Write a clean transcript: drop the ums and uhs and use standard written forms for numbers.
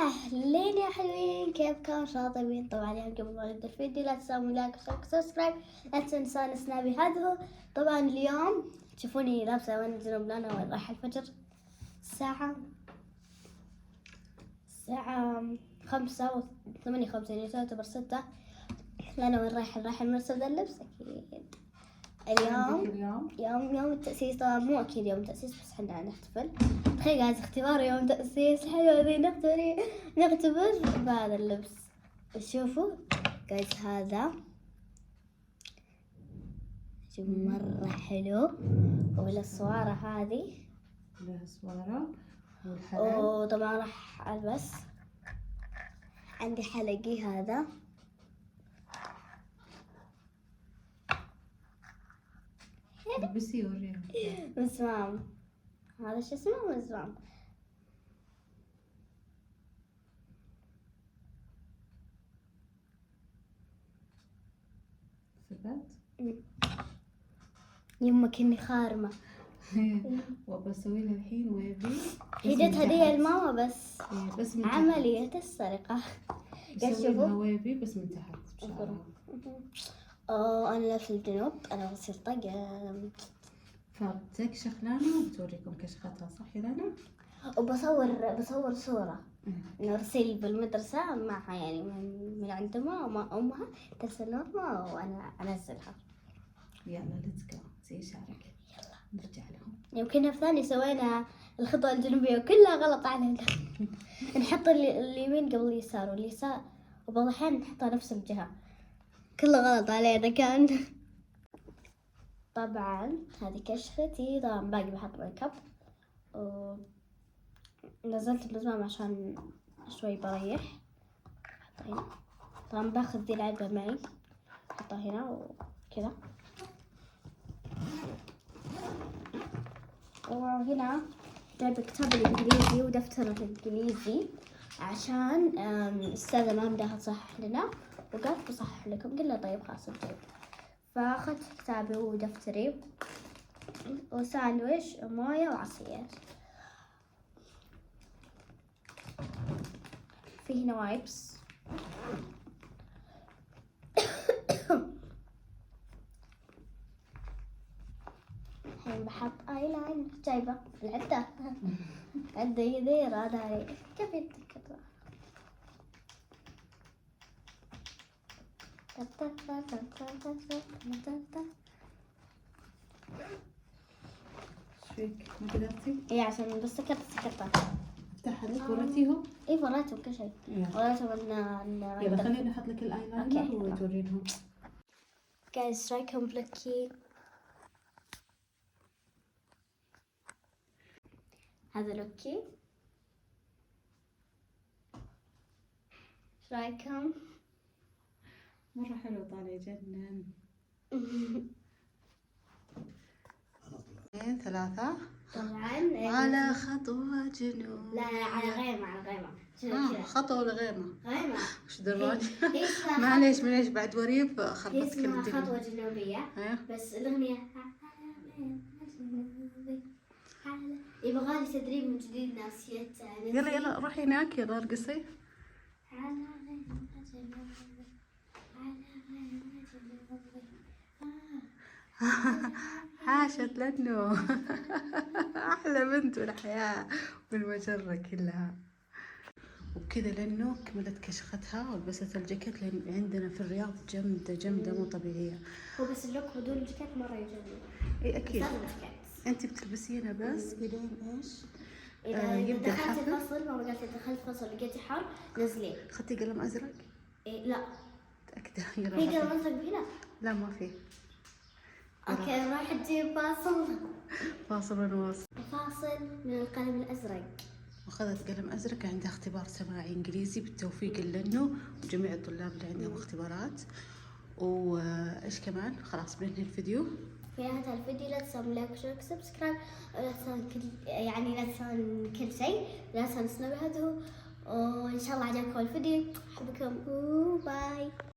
أهلين يا حلوين، كيفكم؟ طيبين؟ طبعا اليوم قبل ما نبدأ الفيديو لا تنسون لايك وشارك وسبسكرايب، لا تنسون سنابي هذا هو. طبعا اليوم تشوفوني لابسة وين جنوب لنا وين رايح الفجر. الساعة 5:58 يعني تعتبر 6. لأنا وين رايح المدرسة بدل اللبس أكيد. يوم التأسيس، طبعا مو أكيد يوم التأسيس بس حنا نحتفل. تخيل قاعد اختبار يوم تأسيس حلوة ذي، نختبر بهذا اللبس. شوفوا جايز هذا مرة حلو، والصوارة هذه لها صوارة والحلق. وطبعا راح ألبس، عندي حلقي هذا البسي وريها. مزمام، هذا شو اسمه؟ مزمام. ثبت. يمك اني خارمة. وبسوي لها الحين ويبي هي جت هدية لماما بس من عملية السرقة. بسوي لها ويبي بس من تحت بشعرها. أنا في الجنوب، أنا بصير طقم. فبتك شخلانة وبتوريكم كشختها، صح يا لانا؟ وبصور صورة نرسل بالمدرسة معها، يعني من عند أمها ترسل لهم وأنا أنزلها. يلا ليتس جو، زي شعرك. يلا نرجع لهم. يمكن في ثاني سوينا الخطوة الجنوبية وكلها غلط علينا. نحط اليمين قبل اليسار واليسار، وبعض الأحيان نحطها نفس الجهة، كله غلط علينا كان. طبعا هذه كشفتي، طبعا باقي بحط ميك اب، ونزلت المزمام عشان شوي بريح. حطها هنا، طبعا باخذ ذي العلبة معي، حطها هنا وكذا. وهنا جايبة كتاب الإنجليزي ودفتر الإنجليزي عشان الأستاذة ما بدها تصحح لنا، وقالت بصحح لكم. قلنا طيب خلاص نجيب. فأخذت كتابي ودفتري وساندويش وموية وعصير. في هنا وايبس. الحين بحط اي لاين، جايبة العدة. عدة يدير هذا كيف يتذكر. شويك ما قدرتي؟ اي عشان بس سكرت. افتحها لك، وريتيهم؟ اي وريتهم كل شيء، وريتهم ان يلا خليني احط لك الايلاينر وتورينهم. جايز رايكم بلوكي. هذا لوكي، ايش رايكم؟ مرة حلو، طالع يجنن. 2 3 طبعا على خطوة جنوب. لا على غيمة. خطوة ولا غيمة؟ غيمة. وش دراجة؟ معليش بعد وريب هي خربطك اسمها الدنيا. خطوة جنوبية. بس الأغنية يبغالي تدريب من جديد ناسيتها. يلا روحي هناك، يلا ارقصي. عاشت لأنه أحلى بنت بالحياة بالمجرة كلها. وبكذا لأنه كملت كشختها ولبست الجاكيت، لأن عندنا في الرياض جمدة مو طبيعية. هو بس اللوك بدون الجاكيت مرة يجنن. اي أكيد. أنت بتلبسينها بس بدون إيش؟ إذا يبدأ دخلت الحفل. الفصل، ماما قالت دخلت فصل لقيتي حر نزليه. خدتي قلم أزرق؟ إيه لا. متأكدة؟ في قلم أزرق هنا؟ لا ما في. اوكي راح تجيب فاصل ونواصل. فاصل من القلم الأزرق. أخذت قلم أزرق، عندها اختبار سماعي إنجليزي بالتوفيق لأنه وجميع الطلاب اللي عندهم اختبارات. وإيش كمان؟ خلاص بننهي الفيديو. في نهاية الفيديو لا تنسون لايك وشارك وسبسكرايب، ولا تنسون لا تنسون كل شيء، لا تنسون سنابي هذا. وإن شاء الله عجبكم الفيديو، أحبكم وباي.